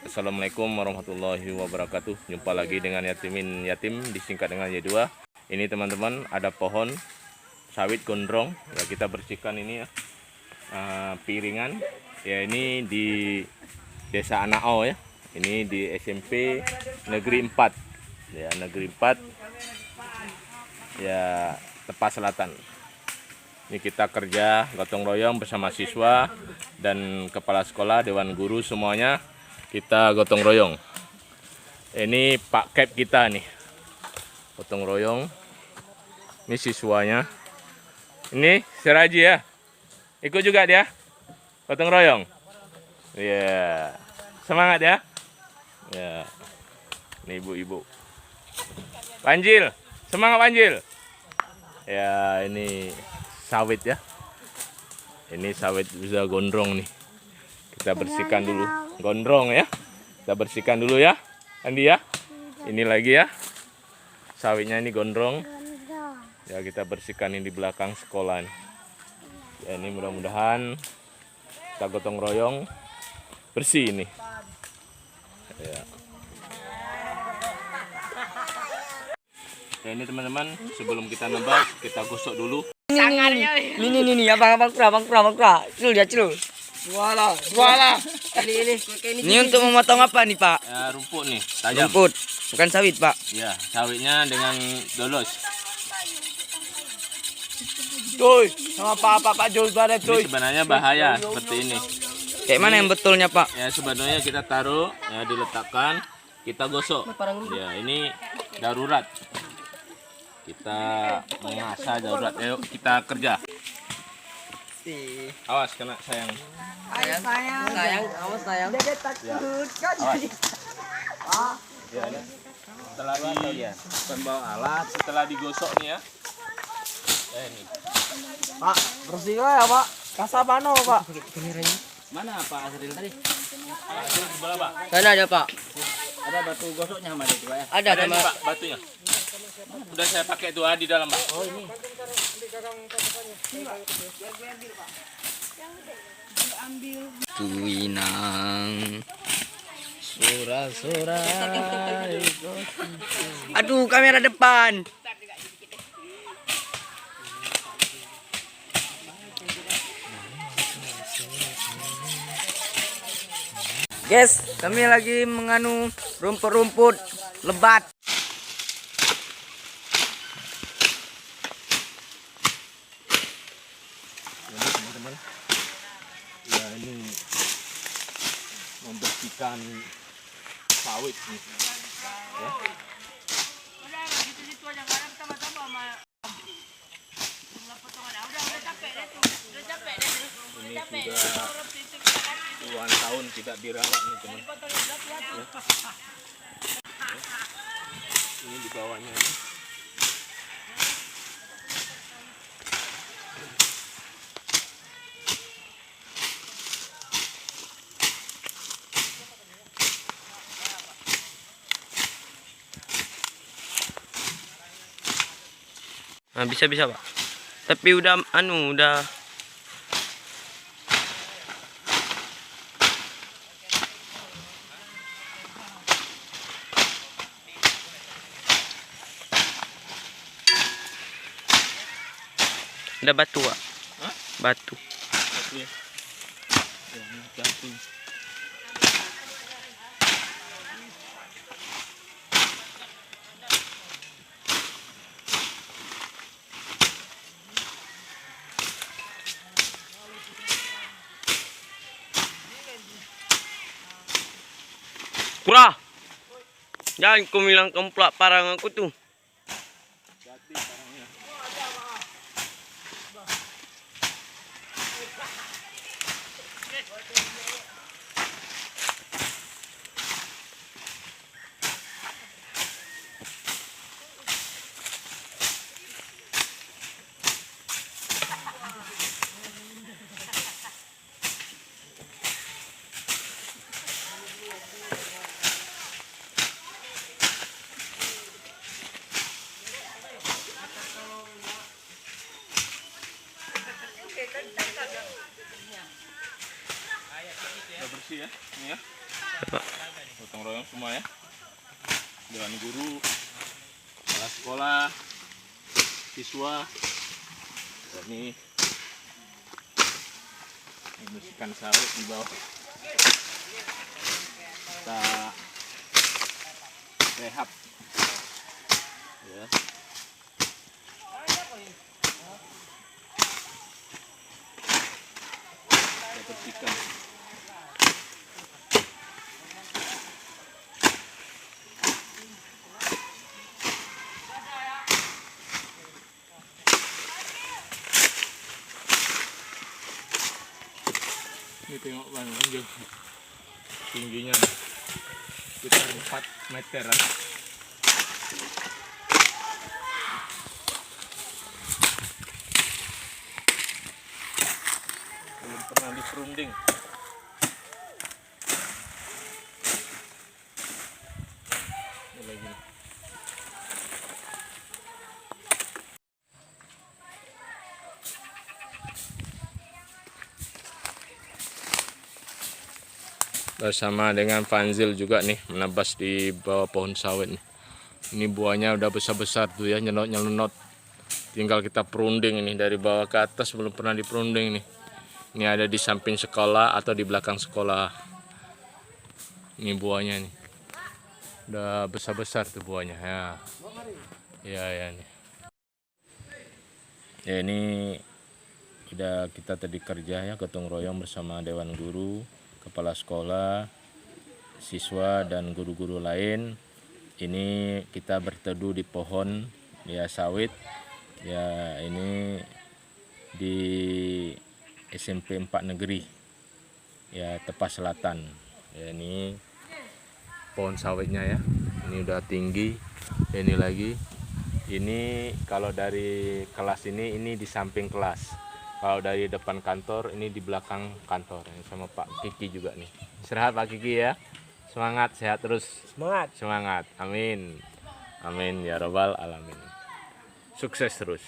Assalamualaikum warahmatullahi wabarakatuh. Jumpa lagi dengan Yatimin Yatim, disingkat dengan Y2. Ini teman-teman, ada pohon sawit gondrong. Ya, kita bersihkan ini ya, piringan. Ya, ini di Desa Anao ya. Ini di SMP Negeri 4. Ya, Negeri 4. Ya, Tepas Selatan. Ini kita kerja gotong royong bersama siswa dan kepala sekolah, dewan guru semuanya. Kita gotong royong. Ini Pak Kep kita nih, gotong royong. Ini siswanya. Ini si Raji ya, ikut juga dia gotong royong. Ya, semangat ya. Ya, ini ibu-ibu. Panjil, semangat Panjil. Ya, ini sawit ya. Ini sawit bisa gondrong nih. Kita bersihkan dulu. Gondrong ya. Kita bersihkan dulu ya, Andi ya. Ini lagi ya. Sawitnya ini gondrong. Ya, kita bersihkan ini di belakang sekolah nih. Ya, ini mudah-mudahan kita gotong royong bersih ini. Ya. Ya, ini teman-teman, sebelum kita nebak, kita gosok dulu. Ini abang kura. Cul ya cul. Walah. Ini untuk memotong apa nih Pak? Ya, rumput nih, tajam. Rumput, bukan sawit Pak. Ya, sawitnya dengan dolos. Cuy, sama Pak Jul pada Ini cuy. sebenarnya bahaya seperti ini. Kayak mana yang betulnya Pak? Ya, sebenarnya kita taruh, ya, diletakkan, kita gosok. Ya, ini darurat. Kita mengasah darurat. Ayo kita kerja. Awas kena sayang. Sayang, awas sayang. Ya, ini. Setelah alat, setelah digosok nih ya. Ini. Pak, bersih ya Pak. Kasabano Pak. Mana Pak Asril tadi? Sebelah Pak. Sana ada Pak. Ada batu gosoknya sama dia Pak ya? Ada Ada sama. nih Pak batunya. Udah saya pakai tuh di dalam Pak. Oh ini. Tuinang. Sura. Aduh, kamera depan. Guys, kami lagi menganu rumput-rumput lebat. Ini teman-teman. Ya, ini membersihkan sawit nih. Ya. Ini sudah puluhan tahun tidak dirawat nih teman. Ya. Ini di bawahnya. Nah, bisa Pak. Tapi udah ada batu Pak. Hah? Batu. Oke. Ya, ini jatuh. Kurang. Jangan kau bilang kemplak parang aku tuh. royong semua ya, dewan guru, kepala sekolah, siswa. Ini membersihkan sawit di bawah. Kita rehab ya. Kita bersihkan. Ini tengok bang, tingginya sekitar 4 meteran. Belum pernah diperunding. Ini lagi nih. Bersama dengan Fanzil juga nih menebas di bawah pohon sawit nih. Ini buahnya udah besar-besar tuh ya, nyelonot. Tinggal kita perunding ini dari bawah ke atas, belum pernah diperunding nih. Ini ada di samping sekolah atau di belakang sekolah. Ini buahnya nih. Udah besar-besar tuh buahnya ya. Ya nih. Ya ini udah kita tadi kerja ya, gotong royong bersama dewan guru, kepala sekolah, siswa dan guru-guru lain. Ini kita berteduh di pohon ya sawit ya, ini di SMP 4 Negeri ya, Tepas Selatan ya. Ini pohon sawitnya ya, ini udah tinggi. Ini lagi, ini kalau dari kelas ini di samping kelas. Kalau dari depan kantor, ini di belakang kantor. Ini sama Pak Kiki juga nih. Istirahat Pak Kiki ya. Semangat, sehat terus. Semangat. Semangat. Amin. Amin ya robbal alamin. Sukses terus.